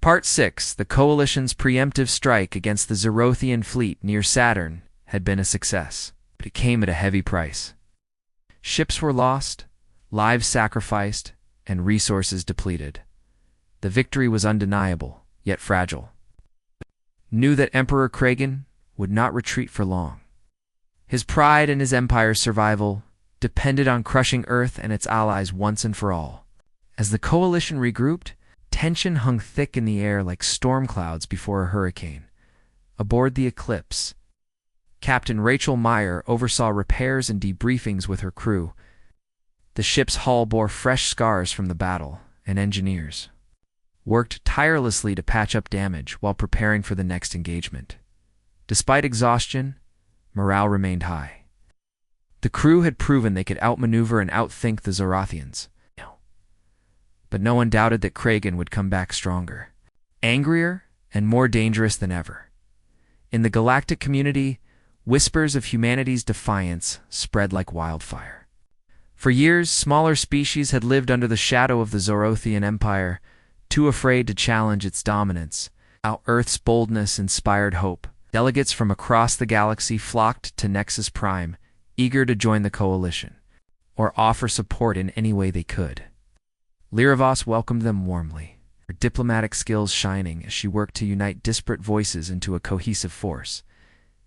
Part 6. The Coalition's preemptive strike against the Zerothian fleet near Saturn had been a success, but it came at a heavy price. Ships were lost, lives sacrificed, and resources depleted. The victory was undeniable, yet fragile. Knew that Emperor Kragan would not retreat for long. His pride and his empire's survival depended on crushing Earth and its allies once and for all. As the Coalition regrouped, tension hung thick in the air like storm clouds before a hurricane. Aboard the Eclipse, Captain Rachel Meyer oversaw repairs and debriefings with her crew. The ship's hull bore fresh scars from the battle, and engineers worked tirelessly to patch up damage while preparing for the next engagement. Despite exhaustion, morale remained high. The crew had proven they could outmaneuver and outthink the Zerothians. But no one doubted that Kragan would come back stronger, angrier, and more dangerous than ever. In the Galactic community, whispers of humanity's defiance spread like wildfire. For years, smaller species had lived under the shadow of the Zerothian Empire, too afraid to challenge its dominance. Our Earth's boldness inspired hope. Delegates from across the galaxy flocked to Nexus Prime, eager to join the Coalition, or offer support in any way they could. Lyravos welcomed them warmly, her diplomatic skills shining as she worked to unite disparate voices into a cohesive force.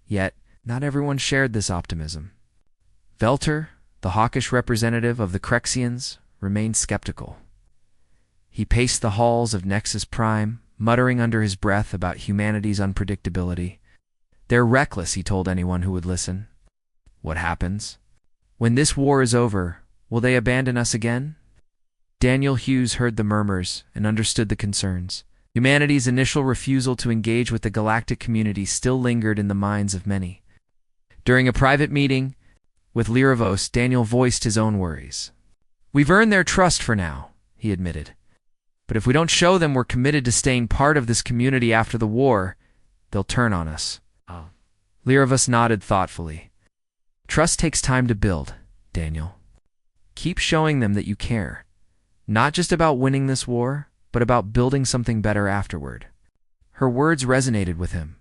Yet, not everyone shared this optimism. Velter, the hawkish representative of the Crexians, remained skeptical. He paced the halls of Nexus Prime, muttering under his breath about humanity's unpredictability. "They're reckless," he told anyone who would listen. "What happens? When this war is over, will they abandon us again?" Daniel Hughes heard the murmurs and understood the concerns. Humanity's initial refusal to engage with the galactic community still lingered in the minds of many. During a private meeting with Lyravos, Daniel voiced his own worries. "We've earned their trust for now," he admitted. "But if we don't show them we're committed to staying part of this community after the war, they'll turn on us." Lyravos nodded thoughtfully. "Trust takes time to build, Daniel. Keep showing them that you care. Not just about winning this war, but about building something better afterward." Her words resonated with him.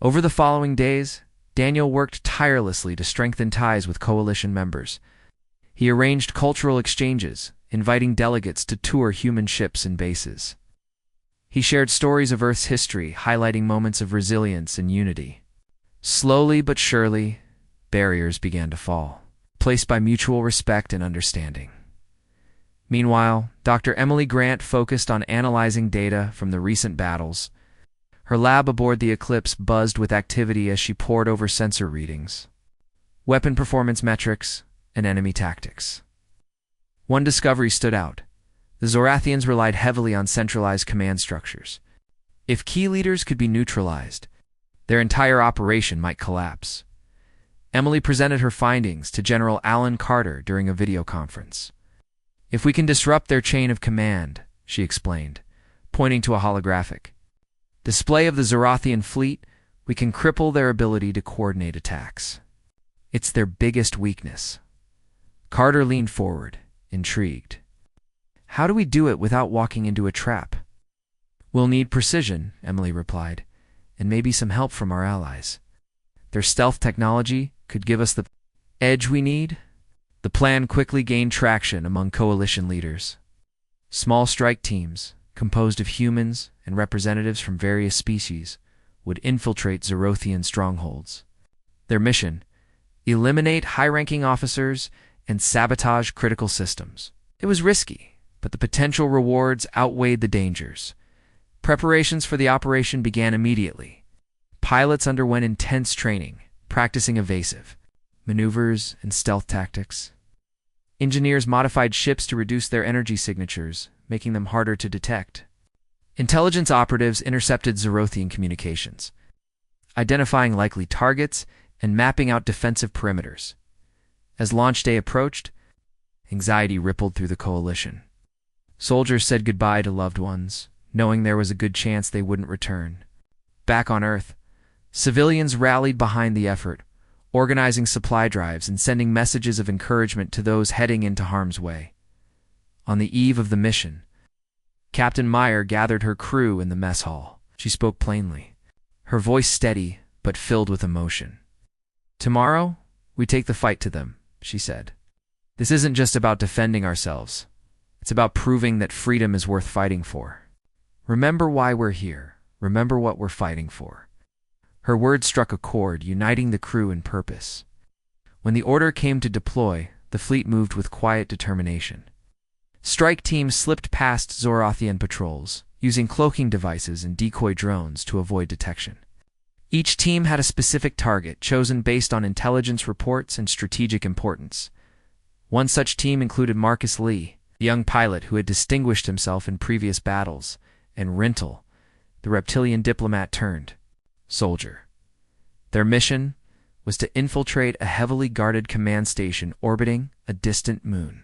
Over the following days, Daniel worked tirelessly to strengthen ties with Coalition members. He arranged cultural exchanges, inviting delegates to tour human ships and bases. He shared stories of Earth's history, highlighting moments of resilience and unity. Slowly but surely, barriers began to fall, placed by mutual respect and understanding. Meanwhile, Dr. Emily Grant focused on analyzing data from the recent battles. Her lab aboard the Eclipse buzzed with activity as she pored over sensor readings, weapon performance metrics, and enemy tactics. One discovery stood out. The Zorathians relied heavily on centralized command structures. If key leaders could be neutralized, their entire operation might collapse. Emily presented her findings to General Alan Carter during a video conference. "If we can disrupt their chain of command," she explained, pointing to a holographic display of the Zerothian fleet, "we can cripple their ability to coordinate attacks. It's their biggest weakness." Carter leaned forward, intrigued. "How do we do it without walking into a trap?" "We'll need precision," Emily replied, "and maybe some help from our allies. Their stealth technology could give us the edge we need." The plan quickly gained traction among Coalition leaders. Small strike teams, composed of humans and representatives from various species, would infiltrate Zerothian strongholds. Their mission: eliminate high-ranking officers and sabotage critical systems. It was risky, but the potential rewards outweighed the dangers. Preparations for the operation began immediately. Pilots underwent intense training, practicing evasive maneuvers and stealth tactics. Engineers modified ships to reduce their energy signatures, making them harder to detect. Intelligence operatives intercepted Zerothian communications, identifying likely targets and mapping out defensive perimeters. As launch day approached, anxiety rippled through the Coalition. Soldiers said goodbye to loved ones, knowing there was a good chance they wouldn't return. Back on Earth, civilians rallied behind the effort, organizing supply drives and sending messages of encouragement to those heading into harm's way. On the eve of the mission, Captain Meyer gathered her crew in the mess hall. She spoke plainly, her voice steady but filled with emotion. "Tomorrow, we take the fight to them," she said. "This isn't just about defending ourselves. It's about proving that freedom is worth fighting for. Remember why we're here. Remember what we're fighting for." Her words struck a chord, uniting the crew in purpose. When the order came to deploy, the fleet moved with quiet determination. Strike teams slipped past Zorothian patrols, using cloaking devices and decoy drones to avoid detection. Each team had a specific target, chosen based on intelligence reports and strategic importance. One such team included Marcus Lee, the young pilot who had distinguished himself in previous battles, and Rintel, the reptilian diplomat turned soldier. Their mission was to infiltrate a heavily guarded command station orbiting a distant moon.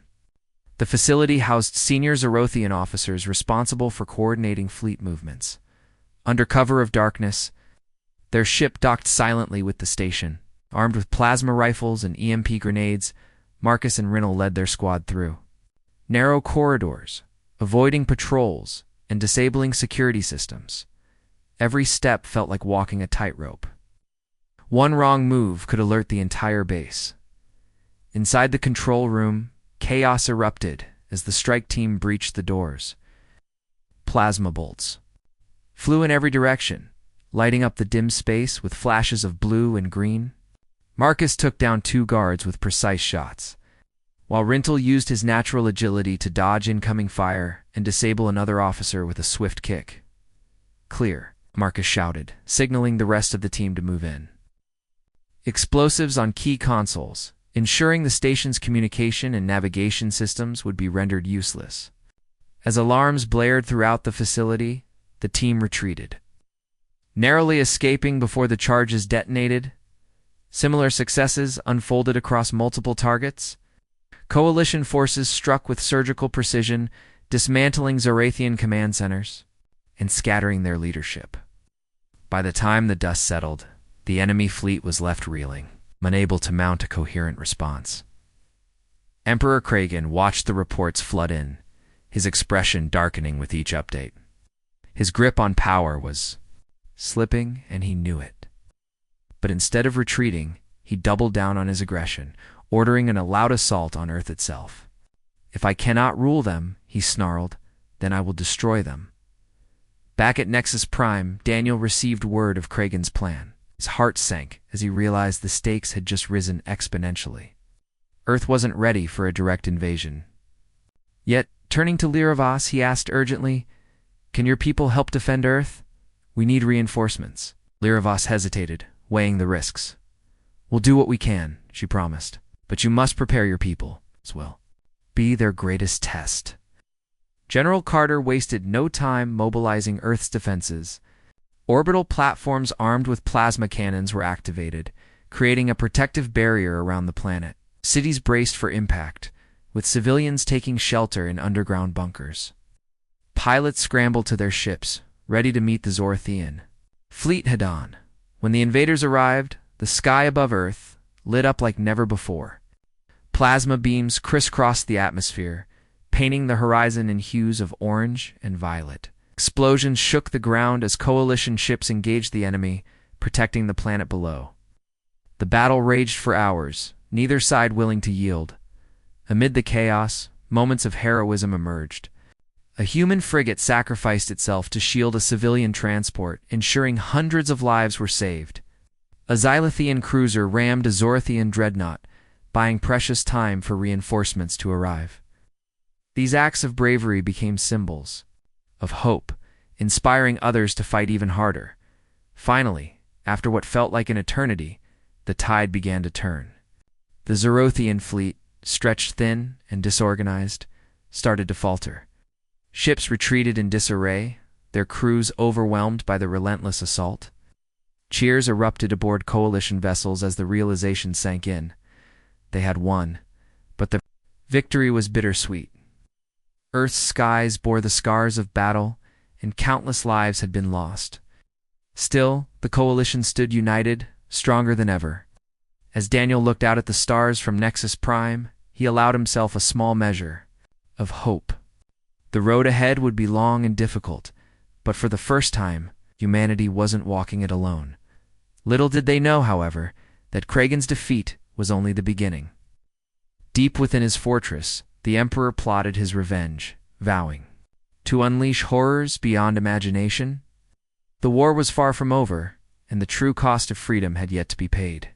The facility housed senior Zorothian officers responsible for coordinating fleet movements. Under cover of darkness, their ship docked silently with the station. Armed with plasma rifles and EMP grenades, Marcus and Rintel led their squad through narrow corridors, avoiding patrols and disabling security systems. Every step felt like walking a tightrope. One wrong move could alert the entire base. Inside the control room, chaos erupted as the strike team breached the doors. Plasma bolts flew in every direction, lighting up the dim space with flashes of blue and green. Marcus took down 2 guards with precise shots, while Rintel used his natural agility to dodge incoming fire and disable another officer with a swift kick. "Clear," Marcus shouted, signaling the rest of the team to move in. Explosives on key consoles, ensuring the station's communication and navigation systems would be rendered useless. As alarms blared throughout the facility, the team retreated, narrowly escaping before the charges detonated. Similar successes unfolded across multiple targets. Coalition forces struck with surgical precision, dismantling Zorathian command centers and scattering their leadership. By the time the dust settled, the enemy fleet was left reeling, unable to mount a coherent response. Emperor Kragan watched the reports flood in, his expression darkening with each update. His grip on power was slipping, and he knew it. But instead of retreating, he doubled down on his aggression, ordering an all-out assault on Earth itself. "If I cannot rule them," he snarled, "then I will destroy them." Back at Nexus Prime, Daniel received word of Kragan's plan. His heart sank as he realized the stakes had just risen exponentially. Earth wasn't ready for a direct invasion. Yet, turning to Liravas, he asked urgently, "Can your people help defend Earth? We need reinforcements." Liravas hesitated, weighing the risks. "We'll do what we can," she promised, "but you must prepare your people as well. Be their greatest test." General Carter wasted no time mobilizing Earth's defenses. Orbital platforms armed with plasma cannons were activated, creating a protective barrier around the planet. Cities braced for impact, with civilians taking shelter in underground bunkers. Pilots scrambled to their ships, ready to meet the Zorothian fleet head-on. When the invaders arrived, the sky above Earth lit up like never before. Plasma beams crisscrossed the atmosphere, painting the horizon in hues of orange and violet. Explosions shook the ground as coalition ships engaged the enemy, protecting the planet below. The battle raged for hours, neither side willing to yield. Amid the chaos, moments of heroism emerged. A human frigate sacrificed itself to shield a civilian transport, ensuring hundreds of lives were saved. A Xylithian cruiser rammed a Zorothian dreadnought, buying precious time for reinforcements to arrive. These acts of bravery became symbols of hope, inspiring others to fight even harder. Finally, after what felt like an eternity, the tide began to turn. The Zorothian fleet, stretched thin and disorganized, started to falter. Ships retreated in disarray, their crews overwhelmed by the relentless assault. Cheers erupted aboard coalition vessels as the realization sank in. They had won, but the victory was bittersweet. Earth's skies bore the scars of battle, and countless lives had been lost. Still, the coalition stood united, stronger than ever. As Daniel looked out at the stars from Nexus Prime, he allowed himself a small measure of hope. The road ahead would be long and difficult, but for the first time, humanity wasn't walking it alone. Little did they know, however, that Kragan's defeat was only the beginning. Deep within his fortress, the Emperor plotted his revenge, vowing to unleash horrors beyond imagination. The war was far from over, and the true cost of freedom had yet to be paid.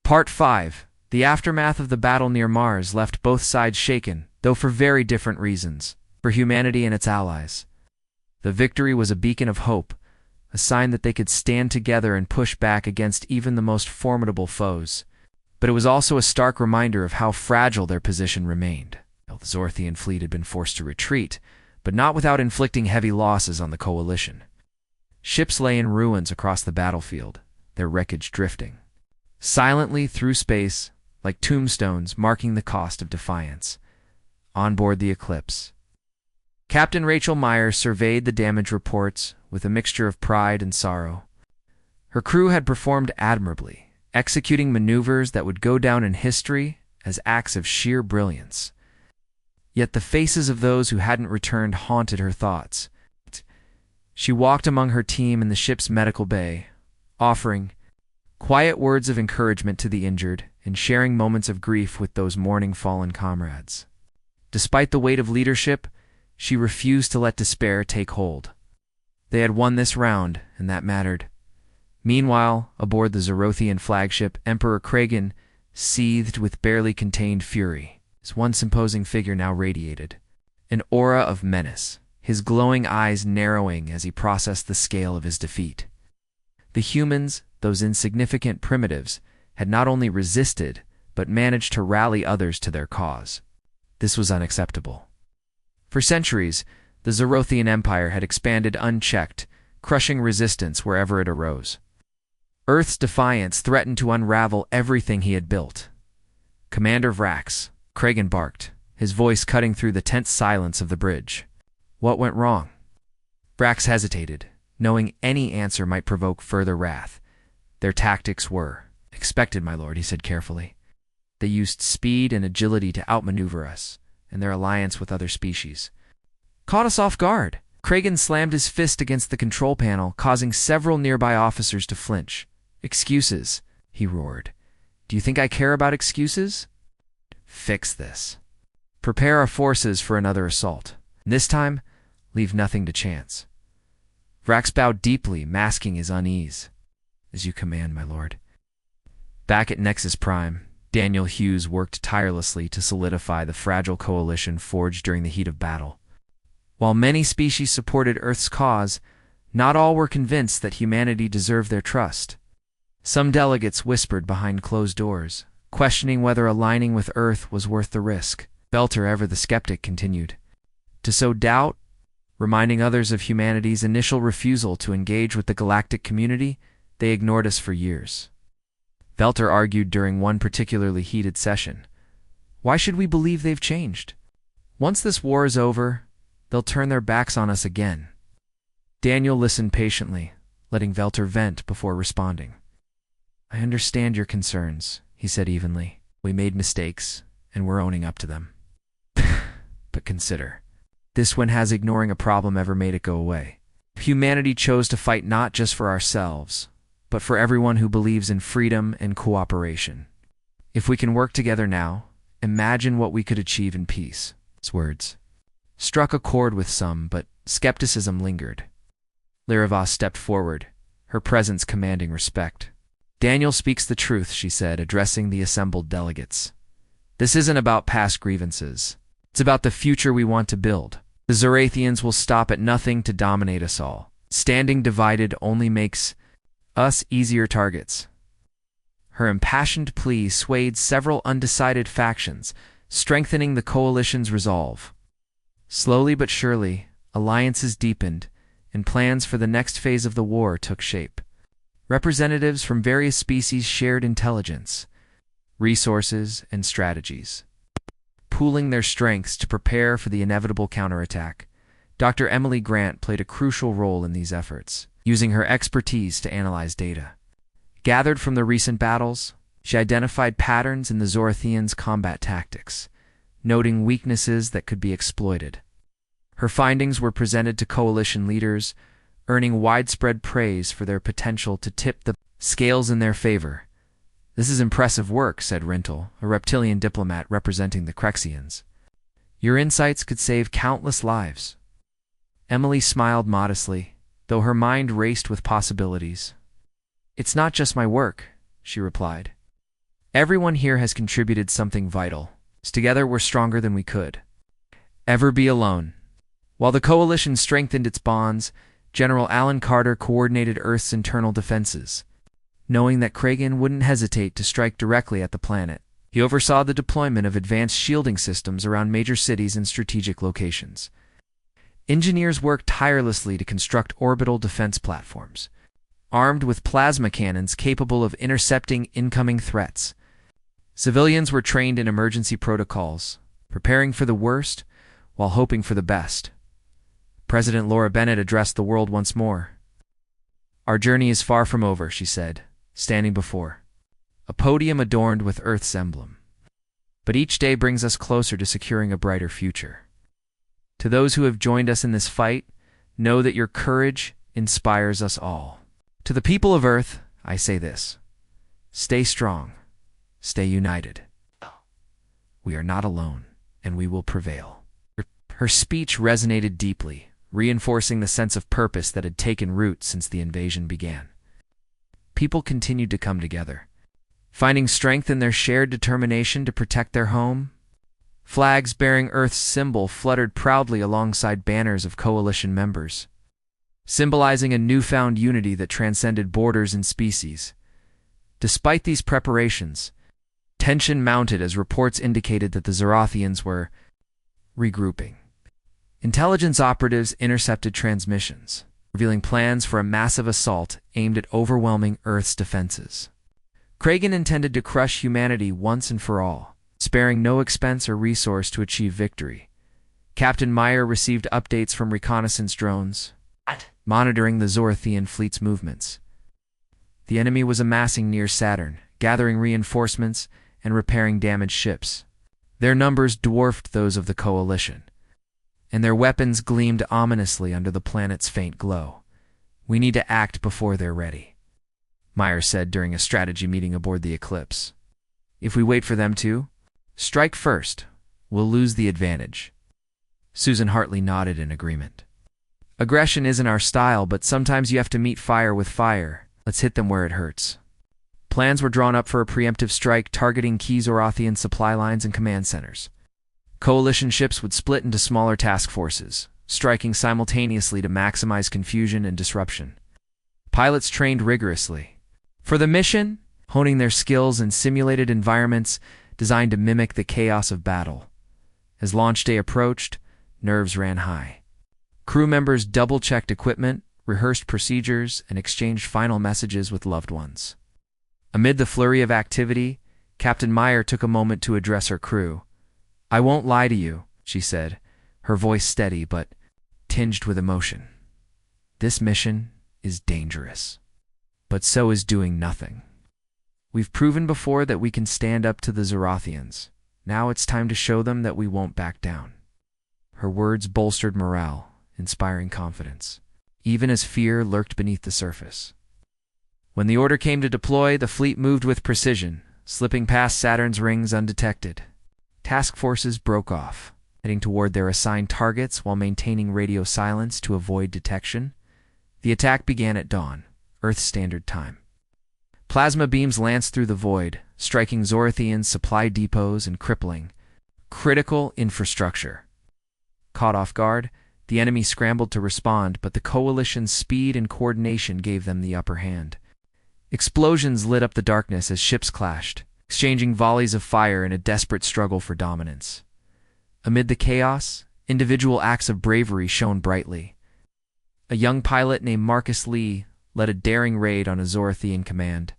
Part 5. The aftermath of the battle near Mars left both sides shaken, though for very different reasons. For humanity and its allies, the victory was a beacon of hope, a sign that they could stand together and push back against even the most formidable foes. But it was also a stark reminder of how fragile their position remained. The Zorthian fleet had been forced to retreat, but not without inflicting heavy losses on the coalition. Ships lay in ruins across the battlefield, their wreckage drifting silently through space like tombstones marking the cost of defiance. On board the Eclipse, Captain Rachel Myers surveyed the damage reports with a mixture of pride and sorrow. Her crew had performed admirably, executing maneuvers that would go down in history as acts of sheer brilliance. Yet the faces of those who hadn't returned haunted her thoughts. She walked among her team in the ship's medical bay, offering quiet words of encouragement to the injured and sharing moments of grief with those mourning fallen comrades. Despite the weight of leadership, she refused to let despair take hold. They had won this round, and that mattered. Meanwhile, aboard the Zorothian flagship, Emperor Kragan seethed with barely contained fury. His once imposing figure now radiated an aura of menace, his glowing eyes narrowing as he processed the scale of his defeat. The humans, those insignificant primitives, had not only resisted, but managed to rally others to their cause. This was unacceptable. For centuries, the Zorothian Empire had expanded unchecked, crushing resistance wherever it arose. Earth's defiance threatened to unravel everything he had built. "Commander Vrax," Kragan barked, his voice cutting through the tense silence of the bridge. "What went wrong?" Vrax hesitated, knowing any answer might provoke further wrath. "Their tactics were expected, my lord," he said carefully. "They used speed and agility to outmaneuver us, and their alliance with other species caught us off guard." Kragan slammed his fist against the control panel, causing several nearby officers to flinch. "Excuses," he roared. "Do you think I care about excuses? Fix this. Prepare our forces for another assault. This time, leave nothing to chance." Vrax bowed deeply, masking his unease. "As you command, my lord." Back at Nexus Prime, Daniel Hughes worked tirelessly to solidify the fragile coalition forged during the heat of battle. While many species supported Earth's cause, not all were convinced that humanity deserved their trust. Some delegates whispered behind closed doors, questioning whether aligning with Earth was worth the risk. Belter, ever the skeptic, continued to sow doubt, reminding others of humanity's initial refusal to engage with the galactic community. "They ignored us for years," Belter argued during one particularly heated session. "Why should we believe they've changed? Once this war is over, they'll turn their backs on us again." Daniel listened patiently, letting Velter vent before responding. "I understand your concerns," he said evenly. "We made mistakes, and we're owning up to them. But consider, this one has ignoring a problem ever made it go away. Humanity chose to fight not just for ourselves, but for everyone who believes in freedom and cooperation. If we can work together now, imagine what we could achieve in peace." His words struck a chord with some, but skepticism lingered. Lyravas stepped forward, her presence commanding respect. "Daniel speaks the truth," she said, addressing the assembled delegates. "This isn't about past grievances. It's about the future we want to build. The Zorathians will stop at nothing to dominate us all. Standing divided only makes us easier targets." Her impassioned plea swayed several undecided factions, strengthening the coalition's resolve. Slowly but surely, alliances deepened, and plans for the next phase of the war took shape. Representatives from various species shared intelligence, resources, and strategies, pooling their strengths to prepare for the inevitable counterattack. Dr. Emily Grant played a crucial role in these efforts, using her expertise to analyze data. Gathered from the recent battles, she identified patterns in the Zorothians' combat tactics, noting weaknesses that could be exploited. Her findings were presented to coalition leaders, earning widespread praise for their potential to tip the scales in their favor. "This is impressive work," said Rintel, a reptilian diplomat representing the Crexians. "Your insights could save countless lives." Emily smiled modestly, though her mind raced with possibilities. "It's not just my work," she replied. "Everyone here has contributed something vital. Together we're stronger than we could ever be alone." While the coalition strengthened its bonds, General Alan Carter coordinated Earth's internal defenses. Knowing that Kragan wouldn't hesitate to strike directly at the planet, he oversaw the deployment of advanced shielding systems around major cities and strategic locations. Engineers worked tirelessly to construct orbital defense platforms, armed with plasma cannons capable of intercepting incoming threats. Civilians were trained in emergency protocols, preparing for the worst while hoping for the best. President Laura Bennett addressed the world once more. "Our journey is far from over," she said, standing before a podium adorned with Earth's emblem. "But each day brings us closer to securing a brighter future. To those who have joined us in this fight, know that your courage inspires us all. To the people of Earth, I say this: stay strong, stay united. We are not alone, and we will prevail." Her speech resonated deeply, reinforcing the sense of purpose that had taken root since the invasion began. People continued to come together, finding strength in their shared determination to protect their home. Flags bearing Earth's symbol fluttered proudly alongside banners of coalition members, symbolizing a newfound unity that transcended borders and species. Despite these preparations, tension mounted as reports indicated that the Zerothians were regrouping. Intelligence operatives intercepted transmissions, revealing plans for a massive assault aimed at overwhelming Earth's defenses. Kragan intended to crush humanity once and for all, sparing no expense or resource to achieve victory. Captain Meyer received updates from reconnaissance drones, monitoring the Zorothian fleet's movements. The enemy was amassing near Saturn, gathering reinforcements and repairing damaged ships. Their numbers dwarfed those of the coalition, and their weapons gleamed ominously under the planet's faint glow. "We need to act before they're ready," Meyer said during a strategy meeting aboard the Eclipse. "If we wait for them to strike first, we'll lose the advantage." Susan Hartley nodded in agreement. "Aggression isn't our style, but sometimes you have to meet fire with fire. Let's hit them where it hurts." Plans were drawn up for a preemptive strike targeting key Zorothian supply lines and command centers. Coalition ships would split into smaller task forces, striking simultaneously to maximize confusion and disruption. Pilots trained rigorously for the mission, honing their skills in simulated environments designed to mimic the chaos of battle. As launch day approached, nerves ran high. Crew members double-checked equipment, rehearsed procedures, and exchanged final messages with loved ones. Amid the flurry of activity, Captain Meyer took a moment to address her crew. "I won't lie to you," she said, her voice steady but tinged with emotion. "This mission is dangerous, but so is doing nothing. We've proven before that we can stand up to the Zorothians. Now it's time to show them that we won't back down." Her words bolstered morale, inspiring confidence, even as fear lurked beneath the surface. When the order came to deploy, the fleet moved with precision, slipping past Saturn's rings undetected. Task forces broke off, heading toward their assigned targets while maintaining radio silence to avoid detection. The attack began at dawn, Earth Standard Time. Plasma beams lanced through the void, striking Zorothian supply depots and crippling critical infrastructure. Caught off guard, the enemy scrambled to respond, but the coalition's speed and coordination gave them the upper hand. Explosions lit up the darkness as ships clashed, exchanging volleys of fire in a desperate struggle for dominance. Amid the chaos, individual acts of bravery shone brightly. A young pilot named Marcus Lee led a daring raid on a Zorothian command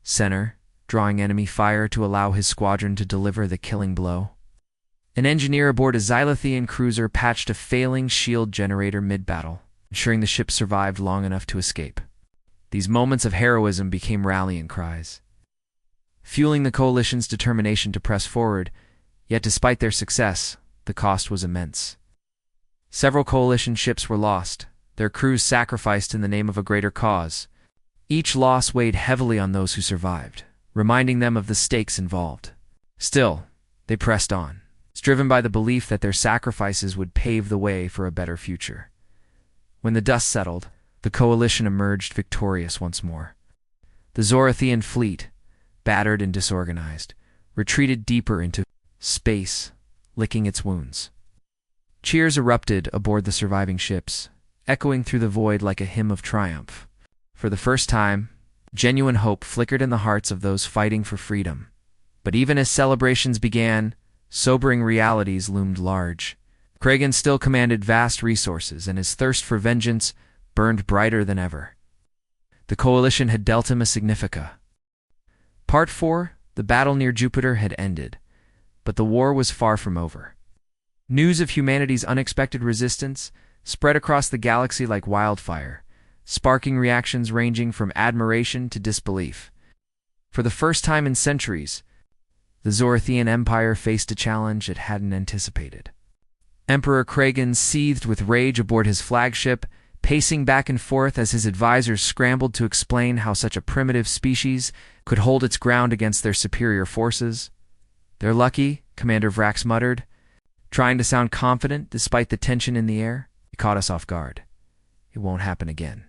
center, drawing enemy fire to allow his squadron to deliver the killing blow. An engineer aboard a Xylothian cruiser patched a failing shield generator mid-battle, ensuring the ship survived long enough to escape. These moments of heroism became rallying cries, fueling the coalition's determination to press forward, yet despite their success, the cost was immense. Several coalition ships were lost, their crews sacrificed in the name of a greater cause. Each loss weighed heavily on those who survived, reminding them of the stakes involved. Still, they pressed on, driven by the belief that their sacrifices would pave the way for a better future. When the dust settled, the coalition emerged victorious once more. The Zoroastrian fleet, battered and disorganized, retreated deeper into space, licking its wounds. Cheers erupted aboard the surviving ships, echoing through the void like a hymn of triumph. For the first time, genuine hope flickered in the hearts of those fighting for freedom. But even as celebrations began, sobering realities loomed large. Kragan still commanded vast resources, and his thirst for vengeance burned brighter than ever. The coalition had dealt him a significa. Part 4, the battle near Jupiter had ended, but the war was far from over. News of humanity's unexpected resistance spread across the galaxy like wildfire, sparking reactions ranging from admiration to disbelief. For the first time in centuries, the Zoroastrian Empire faced a challenge it hadn't anticipated. Emperor Kragan seethed with rage aboard his flagship, pacing back and forth as his advisors scrambled to explain how such a primitive species could hold its ground against their superior forces. "They're lucky," Commander Vrax muttered, trying to sound confident despite the tension in the air. "It caught us off guard. It won't happen again."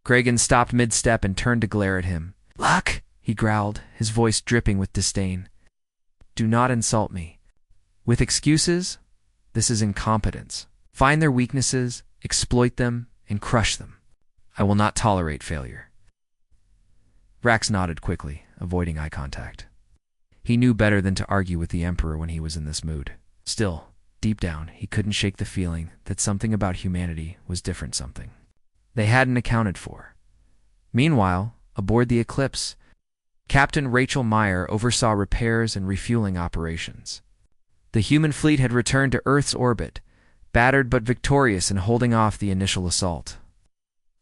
Kragan stopped mid-step and turned to glare at him. "Luck?" he growled, his voice dripping with disdain. "Do not insult me. With excuses? This is incompetence. Find their weaknesses, exploit them, and crush them. I will not tolerate failure." Vrax nodded quickly, avoiding eye contact. He knew better than to argue with the Emperor when he was in this mood. Still, deep down, he couldn't shake the feeling that something about humanity was different, something they hadn't accounted for. Meanwhile, aboard the Eclipse, Captain Rachel Meyer oversaw repairs and refueling operations. The human fleet had returned to Earth's orbit, battered but victorious in holding off the initial assault.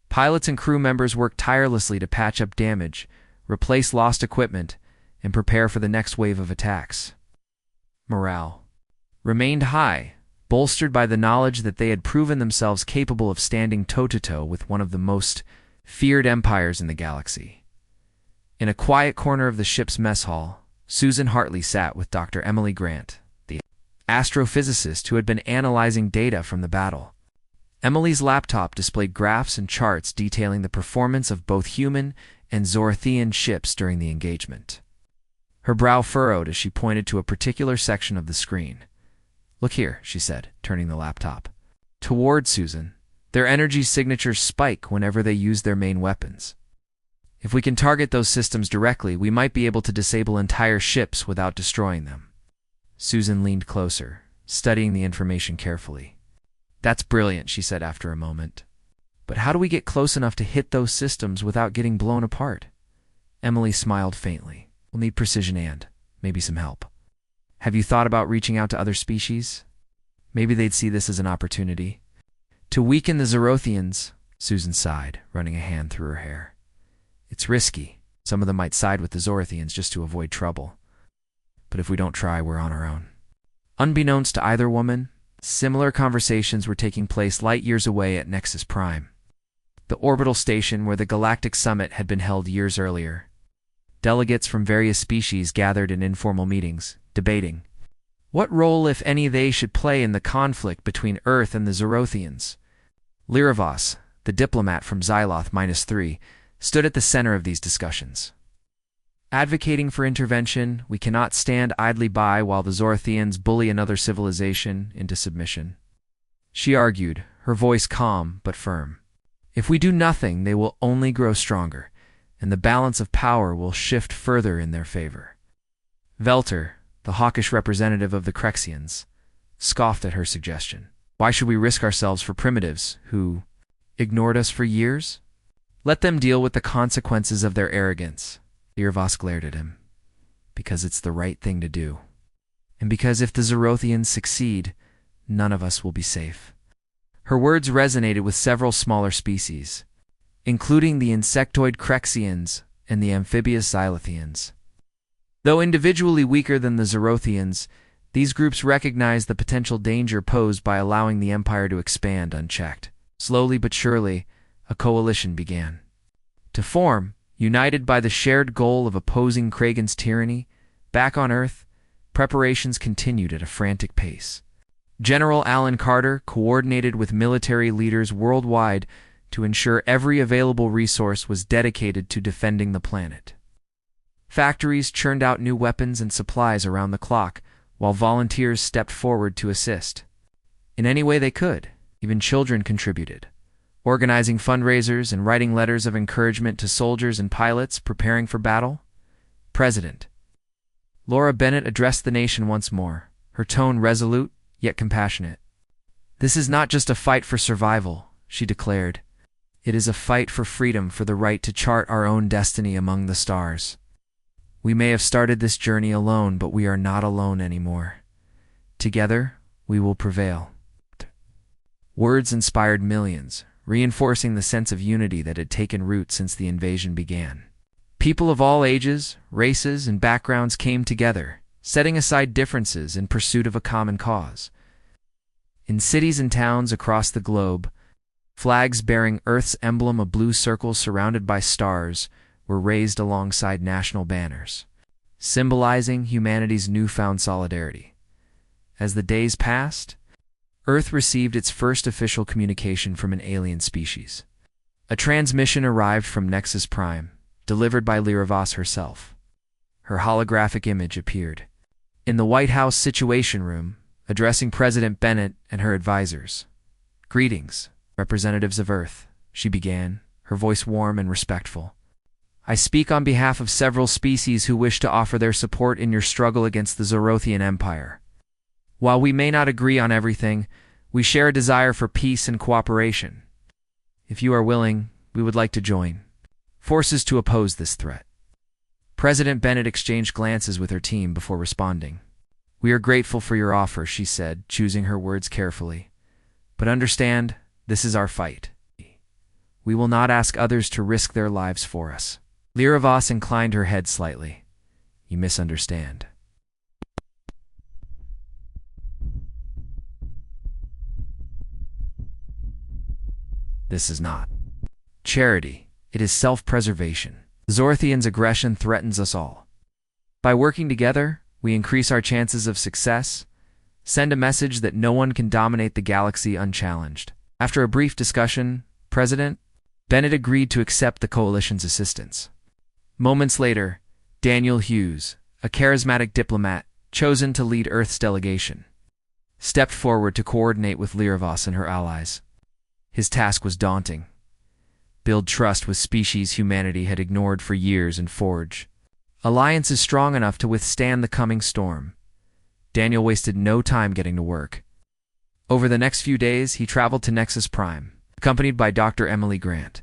Pilots and crew members worked tirelessly to patch up damage, replace lost equipment, and prepare for the next wave of attacks. Morale remained high, bolstered by the knowledge that they had proven themselves capable of standing toe-to-toe with one of the most feared empires in the galaxy. In a quiet corner of the ship's mess hall, Susan Hartley sat with Dr. Emily Grant, the astrophysicist who had been analyzing data from the battle. Emily's laptop displayed graphs and charts detailing the performance of both human and Zoroastrian ships during the engagement. Her brow furrowed as she pointed to a particular section of the screen. "Look here," she said, turning the laptop toward Susan. "Their energy signatures spike whenever they use their main weapons. If we can target those systems directly, we might be able to disable entire ships without destroying them." Susan leaned closer, studying the information carefully. "That's brilliant," she said after a moment. "But how do we get close enough to hit those systems without getting blown apart?" Emily smiled faintly. "We'll need precision and maybe some help. Have you thought about reaching out to other species? Maybe they'd see this as an opportunity to weaken the Zoroastrians." Susan sighed, running a hand through her hair. "It's risky. Some of them might side with the Zoroastrians just to avoid trouble. But if we don't try, we're on our own." Unbeknownst to either woman, similar conversations were taking place light years away at Nexus Prime, the orbital station where the Galactic Summit had been held years earlier. Delegates from various species gathered in informal meetings, debating what role, if any, they should play in the conflict between Earth and the Zoroastrians. Lyravos, the diplomat from Xyloth-3, stood at the center of these discussions. Advocating for intervention, we cannot stand idly by while the Zoroastrians bully another civilization into submission, she argued, her voice calm but firm. If we do nothing, they will only grow stronger, and the balance of power will shift further in their favor. Velter, the hawkish representative of the Crexians, scoffed at her suggestion. Why should we risk ourselves for primitives who ignored us for years? Let them deal with the consequences of their arrogance. Lyravos glared at him. Because it's the right thing to do. And because if the Zoroastrians succeed, none of us will be safe. Her words resonated with several smaller species, including the insectoid Crexians and the amphibious Xylothians. Though individually weaker than the Zoroastrians, These groups recognized the potential danger posed by allowing the Empire to expand unchecked. Slowly but surely, a coalition began to form, united by the shared goal of opposing Kragan's tyranny. Back on Earth, preparations continued at a frantic pace. General Alan Carter coordinated with military leaders worldwide to ensure every available resource was dedicated to defending the planet. Factories churned out new weapons and supplies around the clock, while volunteers stepped forward to assist. In any way they could, even children contributed, organizing fundraisers and writing letters of encouragement to soldiers and pilots preparing for battle. President Laura Bennett addressed the nation once more, her tone resolute yet compassionate. "This is not just a fight for survival," she declared. "It is a fight for freedom, for the right to chart our own destiny among the stars. We may have started this journey alone, but we are not alone anymore. Together, we will prevail." Words inspired millions, reinforcing the sense of unity that had taken root since the invasion began. People of all ages, races, and backgrounds came together, setting aside differences in pursuit of a common cause. In cities and towns across the globe, flags bearing Earth's emblem, a blue circle surrounded by stars, were raised alongside national banners, symbolizing humanity's newfound solidarity. As the days passed, Earth received its first official communication from an alien species. A transmission arrived from Nexus Prime, delivered by Lyravas herself. Her holographic image appeared in the White House Situation Room, addressing President Bennett and her advisors. "Greetings, representatives of Earth," she began, her voice warm and respectful. "I speak on behalf of several species who wish to offer their support in your struggle against the Zorothian Empire. While we may not agree on everything, we share a desire for peace and cooperation. If you are willing, we would like to join forces to oppose this threat." President Bennett exchanged glances with her team before responding. "We are grateful for your offer," she said, choosing her words carefully. "But understand, this is our fight. We will not ask others to risk their lives for us." Lyravas inclined her head slightly. "You misunderstand. This is not charity. It is self-preservation. Zorothian's aggression threatens us all. By working together, we increase our chances of success, send a message that no one can dominate the galaxy unchallenged." After a brief discussion, President Bennett agreed to accept the coalition's assistance. Moments later, Daniel Hughes, a charismatic diplomat chosen to lead Earth's delegation, stepped forward to coordinate with Lyravas and her allies. His task was daunting: build trust with species humanity had ignored for years and forge alliances strong enough to withstand the coming storm. Daniel wasted no time getting to work. Over the next few days, he traveled to Nexus Prime, accompanied by Dr. Emily Grant.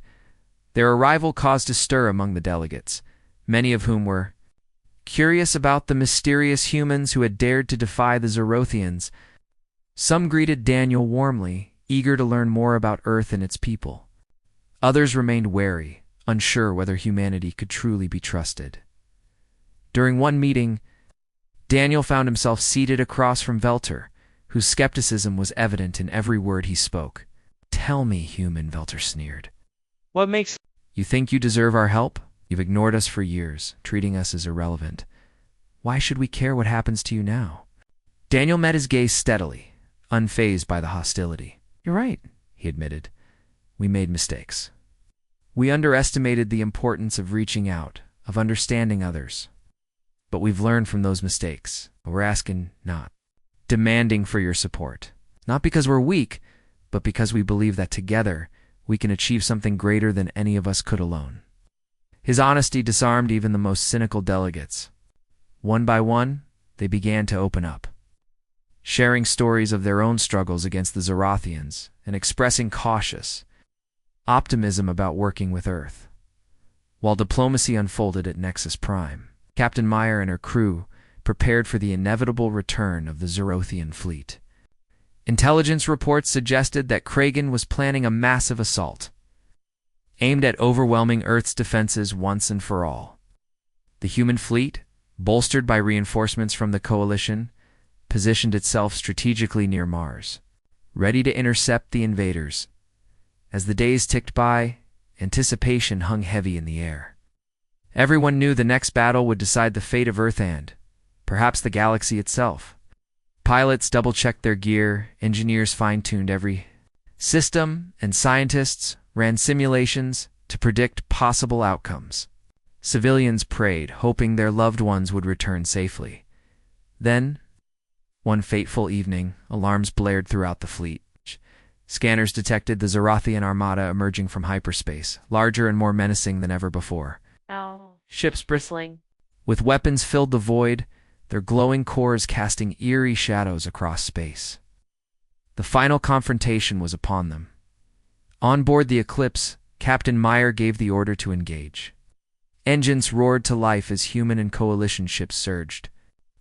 Their arrival caused a stir among the delegates, many of whom were curious about the mysterious humans who had dared to defy the Zorothians. Some greeted Daniel warmly, eager to learn more about Earth and its people. Others remained wary, unsure whether humanity could truly be trusted. During one meeting, Daniel found himself seated across from Velter, whose skepticism was evident in every word he spoke. "Tell me, human," Velter sneered. What makes "You think you deserve our help? You've ignored us for years, treating us as irrelevant. Why should we care what happens to you now?" Daniel met his gaze steadily, unfazed by the hostility. "You're right," he admitted. "We made mistakes. We underestimated the importance of reaching out, of understanding others. But we've learned from those mistakes. We're asking, not demanding for your support. Not because we're weak, but because we believe that together we can achieve something greater than any of us could alone." His honesty disarmed even the most cynical delegates. One by one, they began to open up, sharing stories of their own struggles against the Zorothians and expressing cautious optimism about working with Earth. While diplomacy unfolded at Nexus Prime, Captain Meyer and her crew prepared for the inevitable return of the Zorothian fleet. Intelligence reports suggested that Kragan was planning a massive assault, aimed at overwhelming Earth's defenses once and for all. The human fleet, bolstered by reinforcements from the Coalition, positioned itself strategically near Mars, ready to intercept the invaders. As the days ticked by, anticipation hung heavy in the air. Everyone knew the next battle would decide the fate of Earth and, perhaps, the galaxy itself. Pilots double-checked their gear, engineers fine-tuned every system, and scientists ran simulations to predict possible outcomes. Civilians prayed, hoping their loved ones would return safely. Then, one fateful evening, alarms blared throughout the fleet. Scanners detected the Zorathian armada emerging from hyperspace, larger and more menacing than ever before. Ships bristling with weapons filled the void, their glowing cores casting eerie shadows across space. The final confrontation was upon them. On board the Eclipse, Captain Meyer gave the order to engage. Engines roared to life as human and coalition ships surged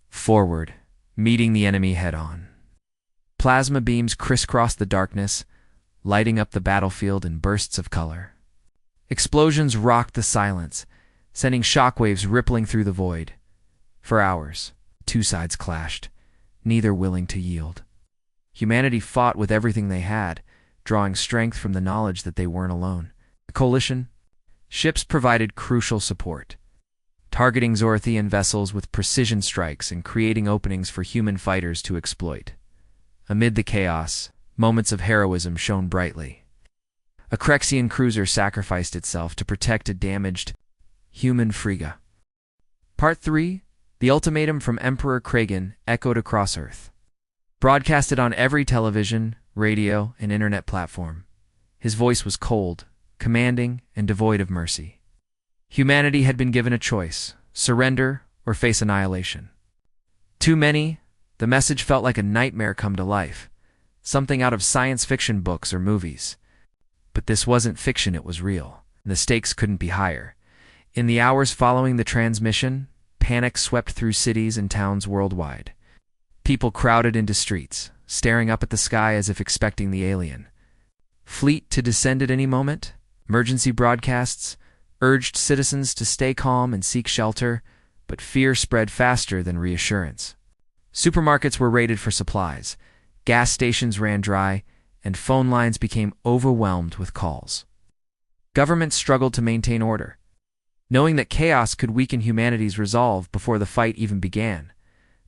forward, meeting the enemy head-on. Plasma beams crisscrossed the darkness, lighting up the battlefield in bursts of color. Explosions rocked the silence, sending shockwaves rippling through the void. For hours, two sides clashed, neither willing to yield. Humanity fought with everything they had, drawing strength from the knowledge that they weren't alone. The coalition ships provided crucial support, targeting Zorathian vessels with precision strikes and creating openings for human fighters to exploit. Amid the chaos, moments of heroism shone brightly. A Crexian cruiser sacrificed itself to protect a damaged human frigate. Part 3. The ultimatum from Emperor Kragan echoed across Earth. Broadcasted on every television, radio, and internet platform, his voice was cold, commanding, and devoid of mercy. Humanity had been given a choice: surrender or face annihilation. Too many, the message felt like a nightmare come to life, something out of science fiction books or movies. But this wasn't fiction, it was real, and the stakes couldn't be higher. In the hours following the transmission, panic swept through cities and towns worldwide. People crowded into streets, staring up at the sky as if expecting the alien fleet to descend at any moment. Emergency broadcasts urged citizens to stay calm and seek shelter, but fear spread faster than reassurance. Supermarkets were raided for supplies, gas stations ran dry, and phone lines became overwhelmed with calls. Governments struggled to maintain order, knowing that chaos could weaken humanity's resolve before the fight even began.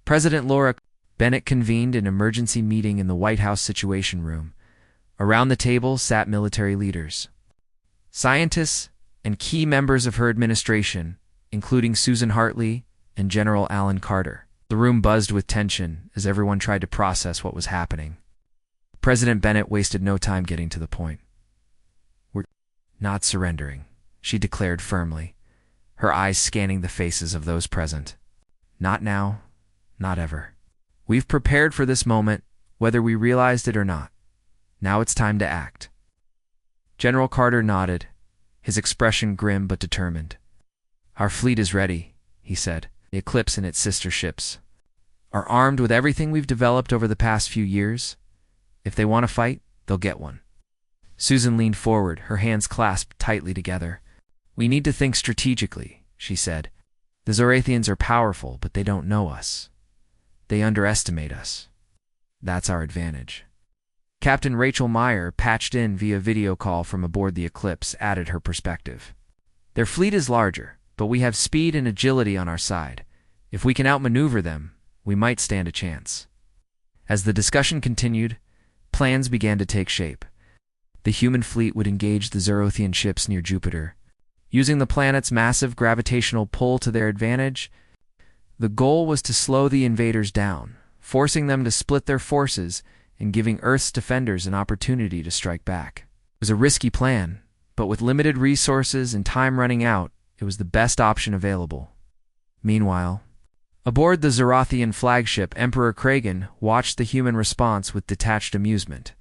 President Laura Bennett convened an emergency meeting in the White House Situation Room. Around the table sat military leaders, scientists, and key members of her administration, including Susan Hartley and General Alan Carter. The room buzzed with tension as everyone tried to process what was happening. President Bennett wasted no time getting to the point. "We're not surrendering," she declared firmly, her eyes scanning the faces of those present. "Not now, not ever. We've prepared for this moment, whether we realized it or not. Now it's time to act." General Carter nodded, his expression grim but determined. "Our fleet is ready," he said. "The Eclipse and its sister ships are armed with everything we've developed over the past few years. If they want to fight, they'll get one." Susan leaned forward, her hands clasped tightly together. "We need to think strategically," she said. "The Zorathians are powerful, but they don't know us. They underestimate us. That's our advantage." Captain Rachel Meyer, patched in via video call from aboard the Eclipse, added her perspective. "Their fleet is larger, but we have speed and agility on our side. If we can outmaneuver them, we might stand a chance." As the discussion continued, plans began to take shape. The human fleet would engage the Zorothian ships near Jupiter, using the planet's massive gravitational pull to their advantage. The goal was to slow the invaders down, forcing them to split their forces and giving Earth's defenders an opportunity to strike back. It was a risky plan, but with limited resources and time running out, it was the best option available. Meanwhile, aboard the Zorathian flagship, Emperor Kragan watched the human response with detached amusement.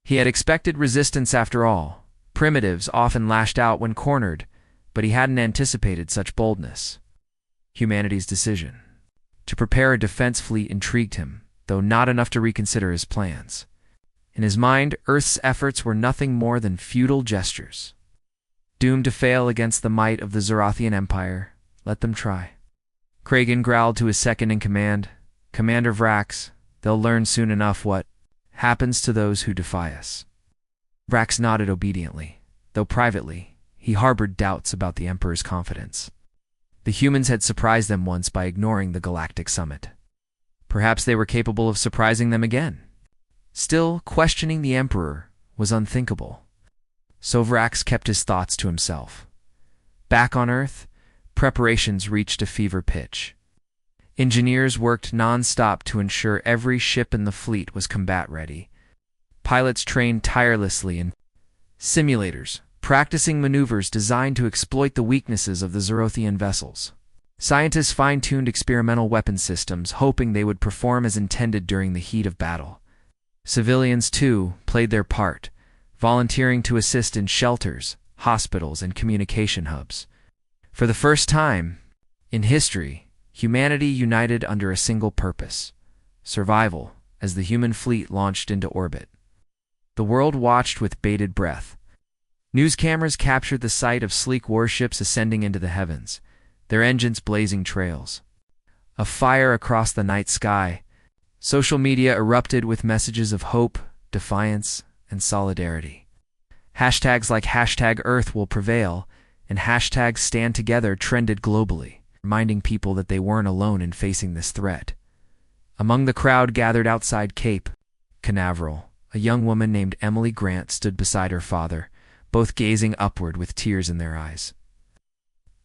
He had expected resistance after all. Primitives often lashed out when cornered, but he hadn't anticipated such boldness. Humanity's decision to prepare a defense fleet intrigued him, though not enough to reconsider his plans. In his mind, Earth's efforts were nothing more than futile gestures. Doomed to fail against the might of the Zorathian Empire, let them try. Kragan growled to his second-in-command, Commander Vrax, they'll learn soon enough what happens to those who defy us." Vrax nodded obediently, though privately, he harbored doubts about the Emperor's confidence. The humans had surprised them once by ignoring the Galactic Summit. Perhaps they were capable of surprising them again. Still, questioning the Emperor was unthinkable. So Vrax kept his thoughts to himself. Back on Earth, preparations reached a fever pitch. Engineers worked non-stop to ensure every ship in the fleet was combat-ready. Pilots trained tirelessly in simulators, practicing maneuvers designed to exploit the weaknesses of the Zerothian vessels. Scientists fine-tuned experimental weapon systems, hoping they would perform as intended during the heat of battle. Civilians, too, played their part, volunteering to assist in shelters, hospitals, and communication hubs. For the first time in history, humanity united under a single purpose: survival, as the human fleet launched into orbit. The world watched with bated breath. News cameras captured the sight of sleek warships ascending into the heavens, their engines blazing trails. A fire across the night sky. Social media erupted with messages of hope, defiance, and solidarity. Hashtags like #Earth will prevail and #Stand Together trended globally, reminding people that they weren't alone in facing this threat. Among the crowd gathered outside Cape Canaveral, a young woman named Emily Grant stood beside her father, both gazing upward with tears in their eyes.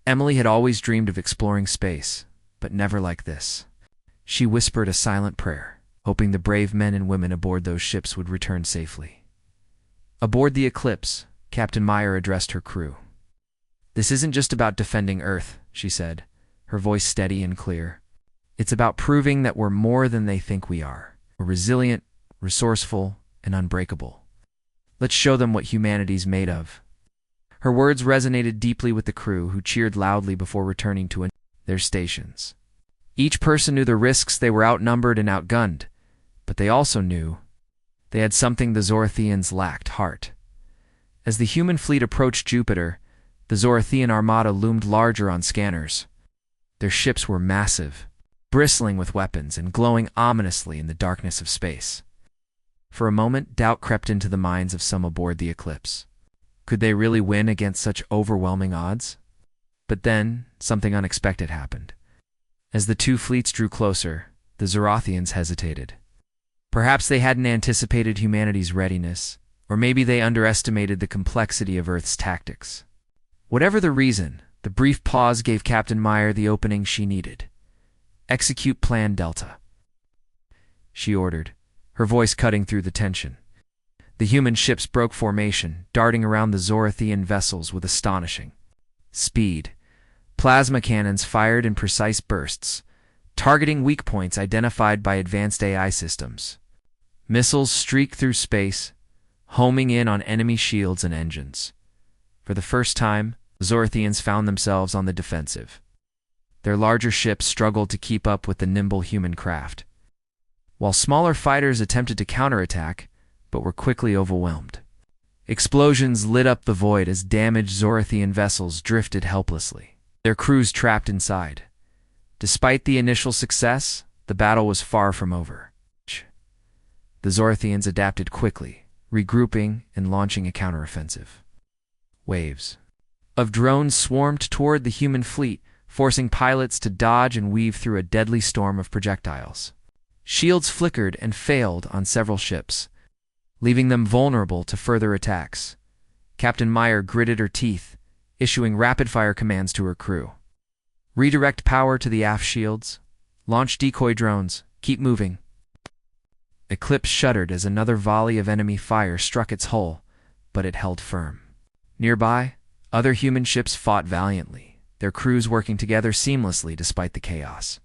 Emily had always dreamed of exploring space, but never like this. She whispered a silent prayer, hoping the brave men and women aboard those ships would return safely. Aboard the Eclipse, Captain Meyer addressed her crew. "This isn't just about defending Earth," she said, her voice steady and clear. "It's about proving that we're more than they think we are. We're resilient, resourceful, and unbreakable. Let's show them what humanity's made of." Her words resonated deeply with the crew, who cheered loudly before returning to their stations. Each person knew the risks. They were outnumbered and outgunned, but they also knew they had something the Zorothians lacked: heart. As the human fleet approached Jupiter, the Zorothian armada loomed larger on scanners. Their ships were massive, bristling with weapons and glowing ominously in the darkness of space. For a moment, doubt crept into the minds of some aboard the Eclipse. Could they really win against such overwhelming odds? But then, something unexpected happened. As the two fleets drew closer, the Zorothians hesitated. Perhaps they hadn't anticipated humanity's readiness, or maybe they underestimated the complexity of Earth's tactics. Whatever the reason, the brief pause gave Captain Meyer the opening she needed. "Execute Plan Delta," she ordered, her voice cutting through the tension. The human ships broke formation, darting around the Zorothian vessels with astonishing speed. Plasma cannons fired in precise bursts, targeting weak points identified by advanced AI systems. Missiles streaked through space, homing in on enemy shields and engines. For the first time, the Zorothians found themselves on the defensive. Their larger ships struggled to keep up with the nimble human craft, while smaller fighters attempted to counterattack, but were quickly overwhelmed. Explosions lit up the void as damaged Zorothian vessels drifted helplessly, their crews trapped inside. Despite the initial success, the battle was far from over. The Zorothians adapted quickly, regrouping and launching a counteroffensive. Waves of drones swarmed toward the human fleet, forcing pilots to dodge and weave through a deadly storm of projectiles. Shields flickered and failed on several ships, leaving them vulnerable to further attacks. Captain Meyer gritted her teeth, issuing rapid-fire commands to her crew. "Redirect power to the aft shields. Launch decoy drones. Keep moving." Eclipse shuddered as another volley of enemy fire struck its hull, but it held firm. Nearby, other human ships fought valiantly, their crews working together seamlessly despite the chaos.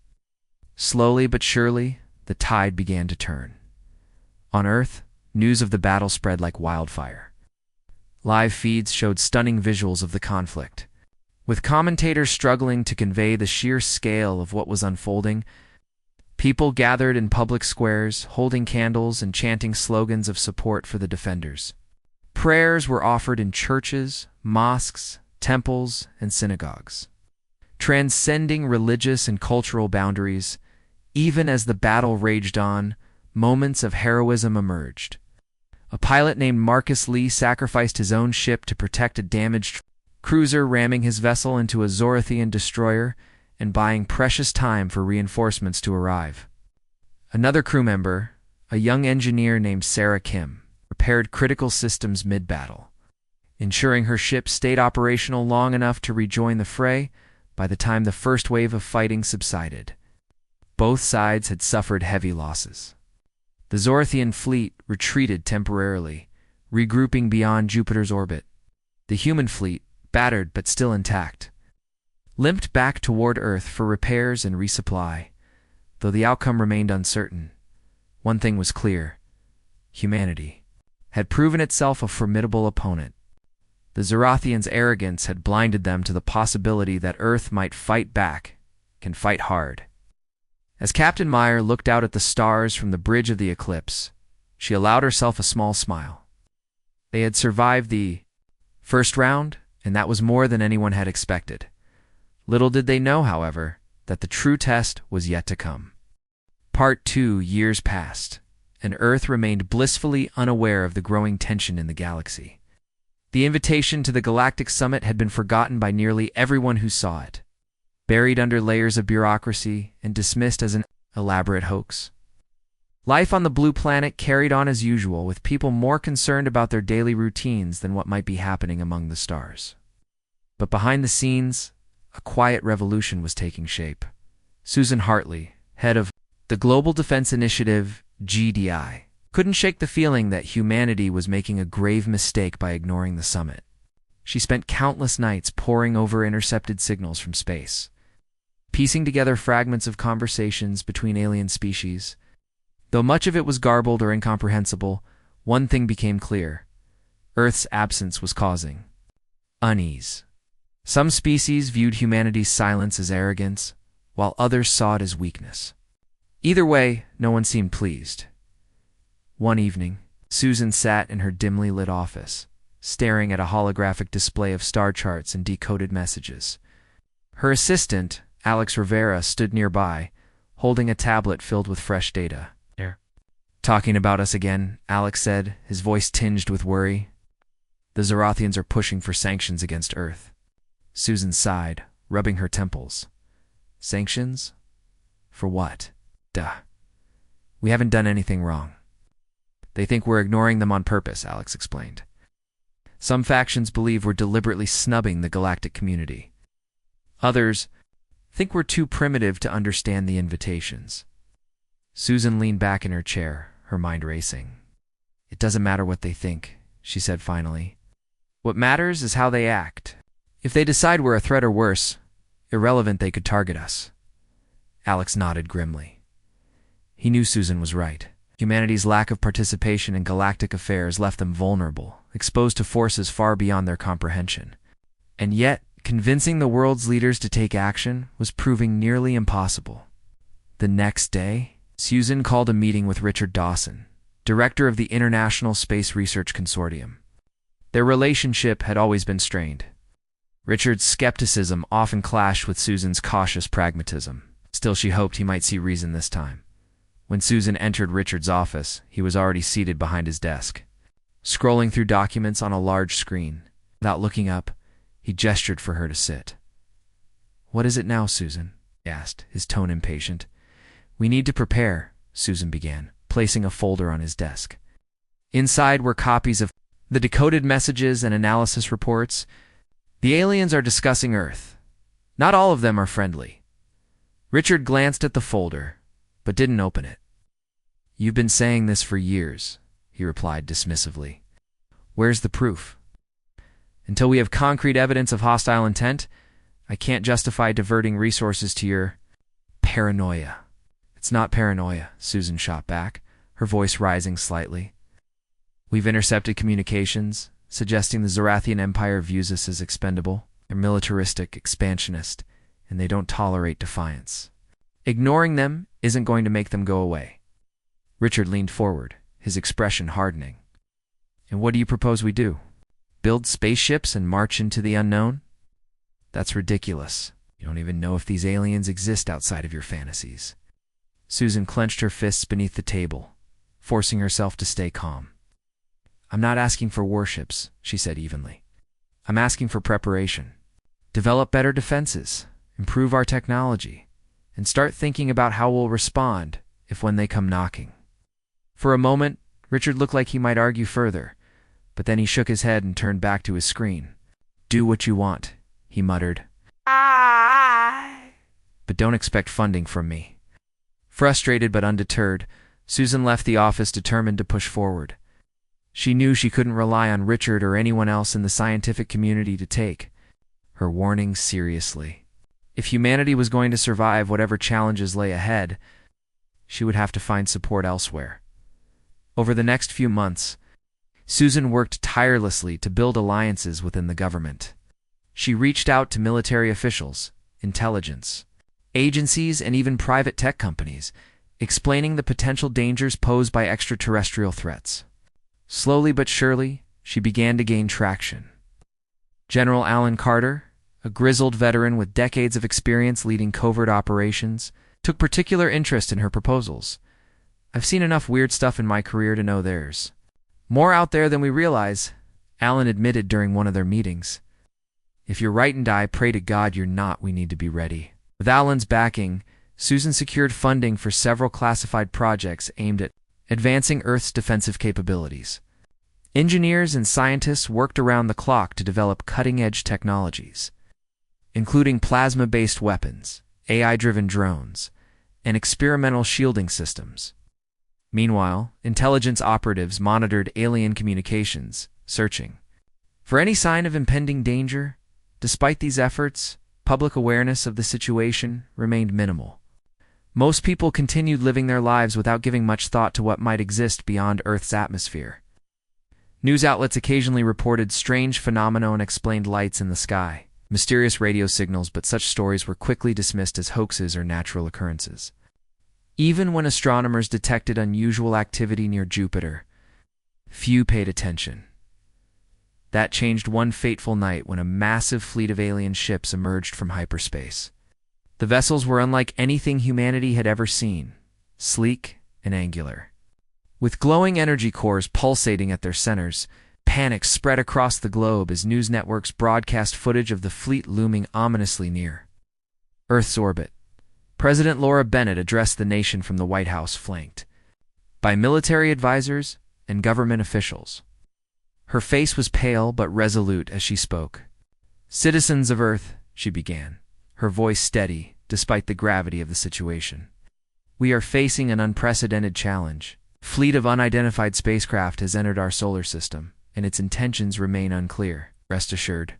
Slowly but surely, the tide began to turn. On Earth, news of the battle spread like wildfire. Live feeds showed stunning visuals of the conflict, with commentators struggling to convey the sheer scale of what was unfolding. People gathered in public squares, holding candles and chanting slogans of support for the defenders. Prayers were offered in churches, mosques, temples, and synagogues. Transcending religious and cultural boundaries, Even as the battle raged on, moments of heroism emerged. A pilot named Marcus Lee sacrificed his own ship to protect a damaged cruiser, ramming his vessel into a Zorothian destroyer and buying precious time for reinforcements to arrive. Another crew member, a young engineer named Sarah Kim, repaired critical systems mid-battle, ensuring her ship stayed operational long enough to rejoin the fray by the time the first wave of fighting subsided. Both sides had suffered heavy losses. The Zorothian fleet retreated temporarily, regrouping beyond Jupiter's orbit. The human fleet, battered but still intact, limped back toward Earth for repairs and resupply. Though the outcome remained uncertain, one thing was clear: humanity had proven itself a formidable opponent. The Zorothians' arrogance had blinded them to the possibility that Earth might fight back, can fight hard. As Captain Meyer looked out at the stars from the bridge of the eclipse, she allowed herself a small smile. They had survived the first round, and that was more than anyone had expected. Little did they know, however, that the true test was yet to come. Part 2. Years passed, and Earth remained blissfully unaware of the growing tension in the galaxy. The invitation to the Galactic Summit had been forgotten by nearly everyone who saw it, buried under layers of bureaucracy and dismissed as an elaborate hoax. Life on the blue planet carried on as usual, with people more concerned about their daily routines than what might be happening among the stars. But behind the scenes, a quiet revolution was taking shape. Susan Hartley, head of the Global Defense Initiative, GDI, couldn't shake the feeling that humanity was making a grave mistake by ignoring the summit. She spent countless nights poring over intercepted signals from space, piecing together fragments of conversations between alien species. Though much of it was garbled or incomprehensible, one thing became clear: Earth's absence was causing unease. Some species viewed humanity's silence as arrogance, while others saw it as weakness. Either way, no one seemed pleased. One evening, Susan sat in her dimly lit office, staring at a holographic display of star charts and decoded messages. Her assistant, Alex Rivera, stood nearby, holding a tablet filled with fresh data. "Talking about us again," Alex said, his voice tinged with worry. "The Zorothians are pushing for sanctions against Earth." Susan sighed, rubbing her temples. "Sanctions? For what? Duh. We haven't done anything wrong." "They think we're ignoring them on purpose," Alex explained. "Some factions believe we're deliberately snubbing the galactic community. Others think we're too primitive to understand the invitations." Susan leaned back in her chair, her mind racing. "It doesn't matter what they think," she said finally. "What matters is how they act. If they decide we're a threat or worse, irrelevant, they could target us." Alex nodded grimly. He knew Susan was right. Humanity's lack of participation in galactic affairs left them vulnerable, exposed to forces far beyond their comprehension. And yet, convincing the world's leaders to take action was proving nearly impossible. The next day, Susan called a meeting with Richard Dawson, director of the International Space Research Consortium. Their relationship had always been strained. Richard's skepticism often clashed with Susan's cautious pragmatism. Still, she hoped he might see reason this time. When Susan entered Richard's office, he was already seated behind his desk, scrolling through documents on a large screen. Without looking up, he gestured for her to sit. "What is it now, Susan?" he asked, his tone impatient. "We need to prepare," Susan began, placing a folder on his desk. Inside were copies of the decoded messages and analysis reports. "The aliens are discussing Earth. Not all of them are friendly." Richard glanced at the folder, but didn't open it. "You've been saying this for years," he replied dismissively. "Where's the proof?" "Until we have concrete evidence of hostile intent, I can't justify diverting resources to your paranoia." "It's not paranoia," Susan shot back, her voice rising slightly. "We've intercepted communications, suggesting the Zorathian Empire views us as expendable. They're militaristic, expansionist, and they don't tolerate defiance. Ignoring them isn't going to make them go away." Richard leaned forward, his expression hardening. "And what do you propose we do? Build spaceships and march into the unknown? That's ridiculous. You don't even know if these aliens exist outside of your fantasies." Susan clenched her fists beneath the table, forcing herself to stay calm. "I'm not asking for warships," she said evenly. "I'm asking for preparation. Develop better defenses, improve our technology, and start thinking about how we'll respond when they come knocking." For a moment, Richard looked like he might argue further, but then he shook his head and turned back to his screen. "Do what you want," he muttered. "But don't expect funding from me." Frustrated but undeterred, Susan left the office determined to push forward. She knew she couldn't rely on Richard or anyone else in the scientific community to take her warnings seriously. If humanity was going to survive whatever challenges lay ahead, she would have to find support elsewhere. Over the next few months, Susan worked tirelessly to build alliances within the government. She reached out to military officials, intelligence agencies, and even private tech companies, explaining the potential dangers posed by extraterrestrial threats. Slowly but surely, she began to gain traction. General Alan Carter, a grizzled veteran with decades of experience leading covert operations, took particular interest in her proposals. "I've seen enough weird stuff in my career to know there's more out there than we realize," Alan admitted during one of their meetings. "If you're right and I pray to God you're not, we need to be ready." With Alan's backing, Susan secured funding for several classified projects aimed at advancing Earth's defensive capabilities. Engineers and scientists worked around the clock to develop cutting-edge technologies, including plasma-based weapons, AI-driven drones, and experimental shielding systems. Meanwhile, intelligence operatives monitored alien communications, searching for any sign of impending danger. Despite these efforts, public awareness of the situation remained minimal. Most people continued living their lives without giving much thought to what might exist beyond Earth's atmosphere. News outlets occasionally reported strange phenomena and unexplained lights in the sky, mysterious radio signals, but such stories were quickly dismissed as hoaxes or natural occurrences. Even when astronomers detected unusual activity near Jupiter, few paid attention. That changed one fateful night when a massive fleet of alien ships emerged from hyperspace. The vessels were unlike anything humanity had ever seen, sleek and angular. With glowing energy cores pulsating at their centers, panic spread across the globe as news networks broadcast footage of the fleet looming ominously near Earth's orbit. President Laura Bennett addressed the nation from the White House, flanked by military advisors and government officials. Her face was pale but resolute as she spoke. "Citizens of Earth," she began, her voice steady despite the gravity of the situation. "We are facing an unprecedented challenge. A fleet of unidentified spacecraft has entered our solar system, and its intentions remain unclear. Rest assured,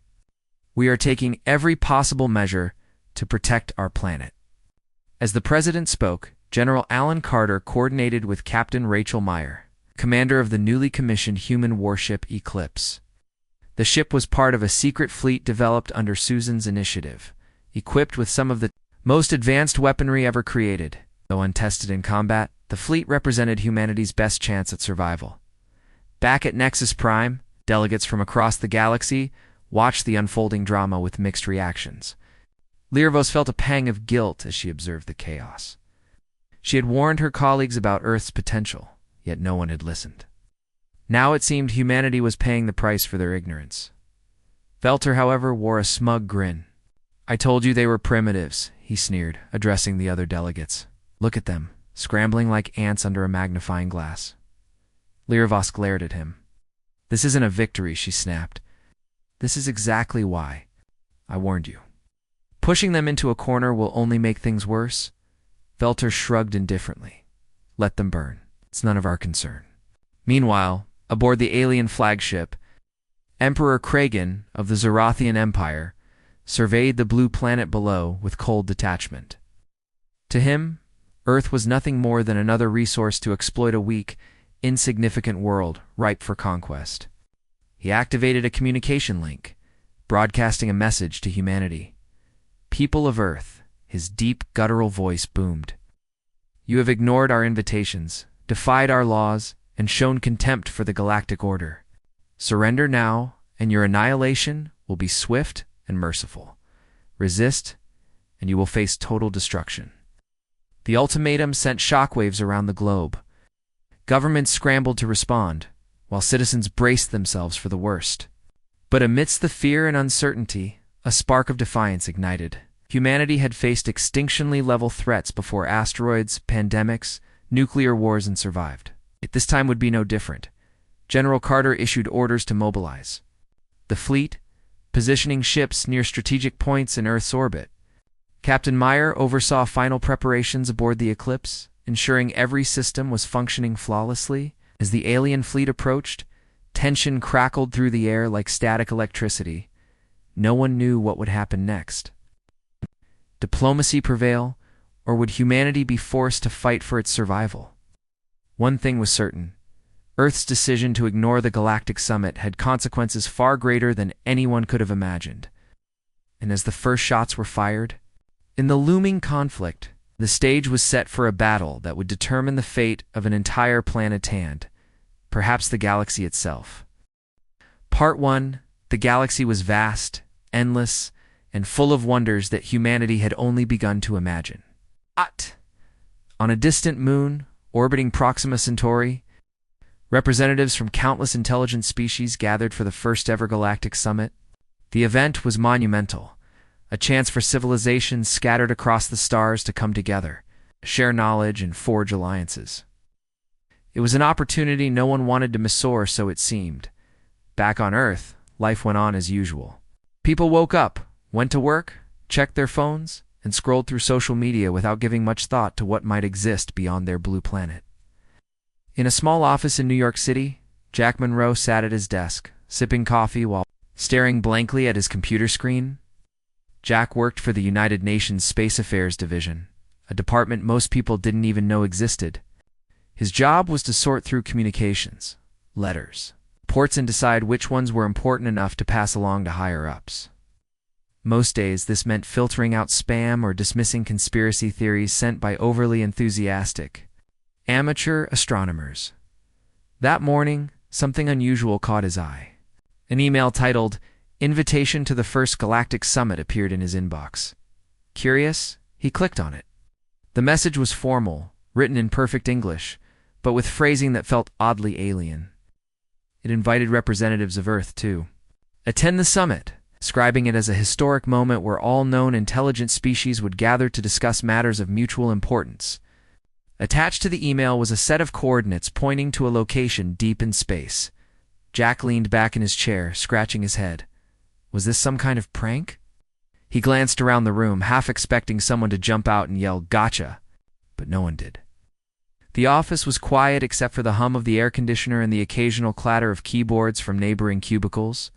we are taking every possible measure to protect our planet." As the president spoke, General Alan Carter coordinated with Captain Rachel Meyer, commander of the newly commissioned human warship Eclipse. The ship was part of a secret fleet developed under Susan's initiative, equipped with some of the most advanced weaponry ever created. Though untested in combat, the fleet represented humanity's best chance at survival. Back at Nexus Prime, delegates from across the galaxy watched the unfolding drama with mixed reactions. Lirvos felt a pang of guilt as she observed the chaos. She had warned her colleagues about Earth's potential, yet no one had listened. Now it seemed humanity was paying the price for their ignorance. Velter, however, wore a smug grin. "I told you they were primitives," he sneered, addressing the other delegates. "Look at them, scrambling like ants under a magnifying glass." Lirvos glared at him. "This isn't a victory," she snapped. "This is exactly why I warned you. Pushing them into a corner will only make things worse." Velter shrugged indifferently. "Let them burn. It's none of our concern." Meanwhile, aboard the alien flagship, Emperor Kragan of the Zorathian Empire surveyed the blue planet below with cold detachment. To him, Earth was nothing more than another resource to exploit a weak, insignificant world ripe for conquest. He activated a communication link, broadcasting a message to humanity. "People of Earth," his deep, guttural voice boomed. "You have ignored our invitations, defied our laws, and shown contempt for the galactic order. Surrender now, and your annihilation will be swift and merciful. Resist, and you will face total destruction." The ultimatum sent shockwaves around the globe. Governments scrambled to respond, while citizens braced themselves for the worst. But amidst the fear and uncertainty, a spark of defiance ignited. Humanity had faced extinction-level threats before: asteroids, pandemics, nuclear wars, and survived. This time would be no different. General Carter issued orders to mobilize the fleet, positioning ships near strategic points in Earth's orbit. Captain Meyer oversaw final preparations aboard the Eclipse, ensuring every system was functioning flawlessly. As the alien fleet approached, tension crackled through the air like static electricity. No one knew what would happen next. Diplomacy prevail, or would humanity be forced to fight for its survival? One thing was certain: Earth's decision to ignore the Galactic Summit had consequences far greater than anyone could have imagined. And as the first shots were fired, in the looming conflict, the stage was set for a battle that would determine the fate of an entire planet and, perhaps, the galaxy itself. Part 1. The galaxy was vast, endless, and full of wonders that humanity had only begun to imagine. On a distant moon, orbiting Proxima Centauri, representatives from countless intelligent species gathered for the first-ever Galactic Summit. The event was monumental, a chance for civilizations scattered across the stars to come together, share knowledge, and forge alliances. It was an opportunity no one wanted to miss, or so it seemed. Back on Earth, life went on as usual. People woke up, went to work, checked their phones, and scrolled through social media without giving much thought to what might exist beyond their blue planet. In a small office in New York City, Jack Monroe sat at his desk, sipping coffee while staring blankly at his computer screen. Jack worked for the United Nations Space Affairs Division, a department most people didn't even know existed. His job was to sort through communications, letters, reports, and decide which ones were important enough to pass along to higher-ups. Most days, this meant filtering out spam or dismissing conspiracy theories sent by overly enthusiastic amateur astronomers. That morning, something unusual caught his eye. An email titled "Invitation to the First Galactic Summit" appeared in his inbox. Curious, he clicked on it. The message was formal, written in perfect English, but with phrasing that felt oddly alien. It invited representatives of Earth to attend the summit, describing it as a historic moment where all known intelligent species would gather to discuss matters of mutual importance. Attached to the email was a set of coordinates pointing to a location deep in space. Jack leaned back in his chair, scratching his head. Was this some kind of prank? He glanced around the room, half expecting someone to jump out and yell, "Gotcha!" But no one did. The office was quiet except for the hum of the air conditioner and the occasional clatter of keyboards from neighboring cubicles.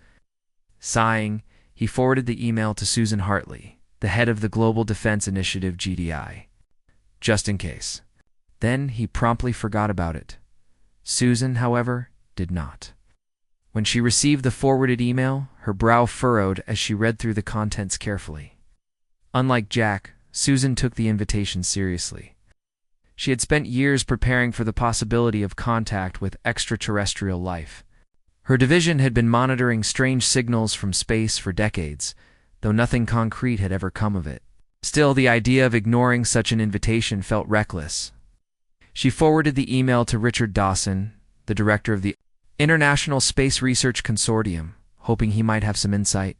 Sighing, he forwarded the email to Susan Hartley, the head of the Global Defense Initiative (GDI), just in case. Then he promptly forgot about it. Susan, however, did not. When she received the forwarded email, her brow furrowed as she read through the contents carefully. Unlike Jack, Susan took the invitation seriously. She had spent years preparing for the possibility of contact with extraterrestrial life. Her division had been monitoring strange signals from space for decades, though nothing concrete had ever come of it. Still, the idea of ignoring such an invitation felt reckless. She forwarded the email to Richard Dawson, the director of the International Space Research Consortium, hoping he might have some insight.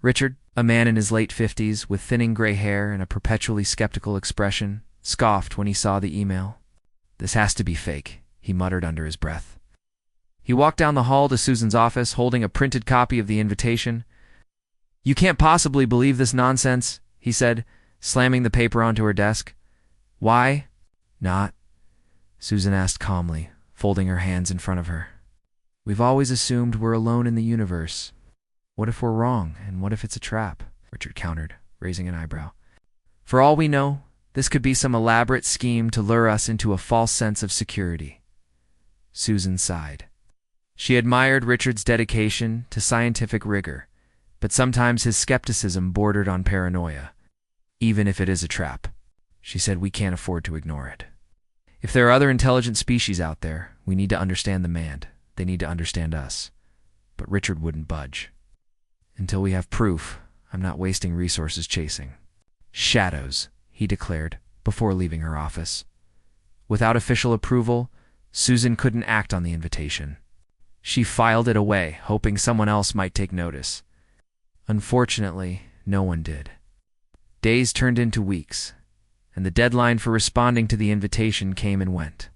Richard, a man in his late 50s with thinning gray hair and a perpetually skeptical expression, scoffed when he saw the email. "This has to be fake," he muttered under his breath. He walked down the hall to Susan's office, holding a printed copy of the invitation. "You can't possibly believe this nonsense," he said, slamming the paper onto her desk. "Why not?" Susan asked calmly, folding her hands in front of her. "We've always assumed we're alone in the universe. What if we're wrong, and what if it's a trap?" Richard countered, raising an eyebrow. "For all we know, this could be some elaborate scheme to lure us into a false sense of security." Susan sighed. She admired Richard's dedication to scientific rigor, but sometimes his skepticism bordered on paranoia. "Even if it is a trap," she said, "we can't afford to ignore it. If there are other intelligent species out there, we need to understand them, and they need to understand us." But Richard wouldn't budge. "Until we have proof, I'm not wasting resources chasing shadows," he declared, before leaving her office. Without official approval, Susan couldn't act on the invitation. She filed it away, hoping someone else might take notice. Unfortunately, no one did. Days turned into weeks, and the deadline for responding to the invitation came and went.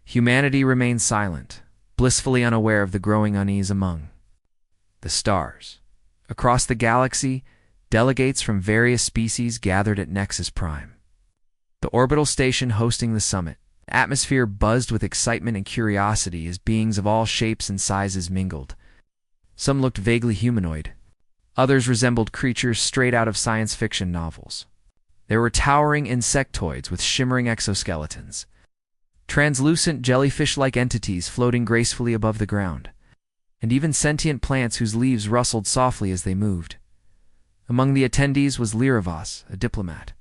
Humanity remained silent, blissfully unaware of the growing unease among the stars. Across the galaxy, delegates from various species gathered at Nexus Prime, the orbital station hosting the summit. The atmosphere buzzed with excitement and curiosity as beings of all shapes and sizes mingled. Some looked vaguely humanoid. Others resembled creatures straight out of science fiction novels. There were towering insectoids with shimmering exoskeletons, translucent jellyfish-like entities floating gracefully above the ground, and even sentient plants whose leaves rustled softly as they moved. Among the attendees was Lyravos, a diplomat.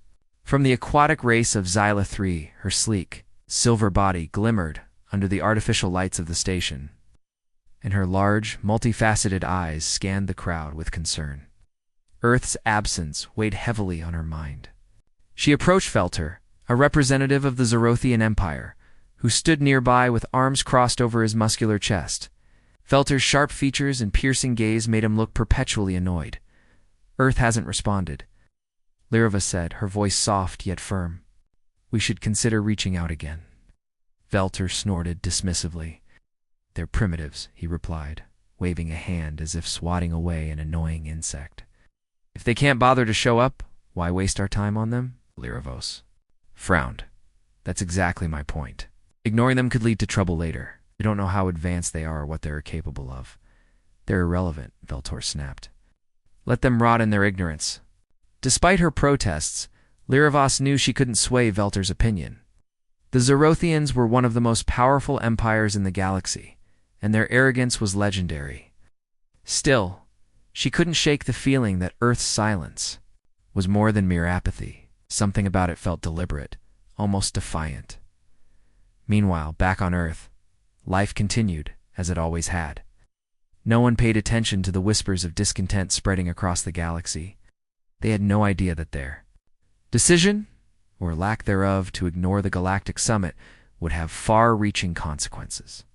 From the aquatic race of Xyla 3, her sleek, silver body glimmered under the artificial lights of the station, and her large, multifaceted eyes scanned the crowd with concern. Earth's absence weighed heavily on her mind. She approached Felter, a representative of the Zerothian Empire, who stood nearby with arms crossed over his muscular chest. Felter's sharp features and piercing gaze made him look perpetually annoyed. "Earth hasn't responded," Lyravos said, her voice soft yet firm. "We should consider reaching out again." Felter snorted dismissively. "They're primitives," he replied, waving a hand as if swatting away an annoying insect. "If they can't bother to show up, why waste our time on them?" Lyravos frowned. "That's exactly my point. Ignoring them could lead to trouble later. We don't know how advanced they are or what they're capable of." "They're irrelevant," Veltor snapped. "Let them rot in their ignorance." Despite her protests, Lyravos knew she couldn't sway Velter's opinion. The Zerothians were one of the most powerful empires in the galaxy, and their arrogance was legendary. Still, she couldn't shake the feeling that Earth's silence was more than mere apathy. Something about it felt deliberate, almost defiant. Meanwhile, back on Earth, life continued as it always had. No one paid attention to the whispers of discontent spreading across the galaxy. They had no idea that their decision, or lack thereof, to ignore the Galactic Summit would have far-reaching consequences.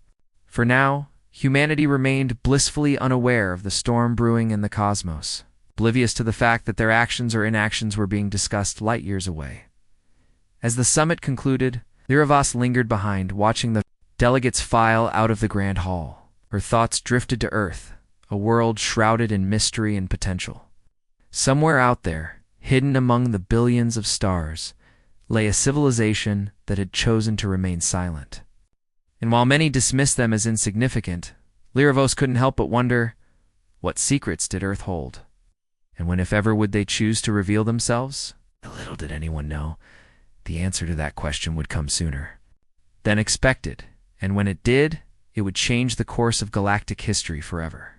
For now, humanity remained blissfully unaware of the storm brewing in the cosmos, oblivious to the fact that their actions or inactions were being discussed light years away. As the summit concluded, Lyravos lingered behind, watching the delegates file out of the grand hall. Her thoughts drifted to Earth, a world shrouded in mystery and potential. Somewhere out there, hidden among the billions of stars, lay a civilization that had chosen to remain silent. And while many dismissed them as insignificant, Lyravos couldn't help but wonder, what secrets did Earth hold? And when, if ever, would they choose to reveal themselves? Little did anyone know, the answer to that question would come sooner than expected, and when it did, it would change the course of galactic history forever.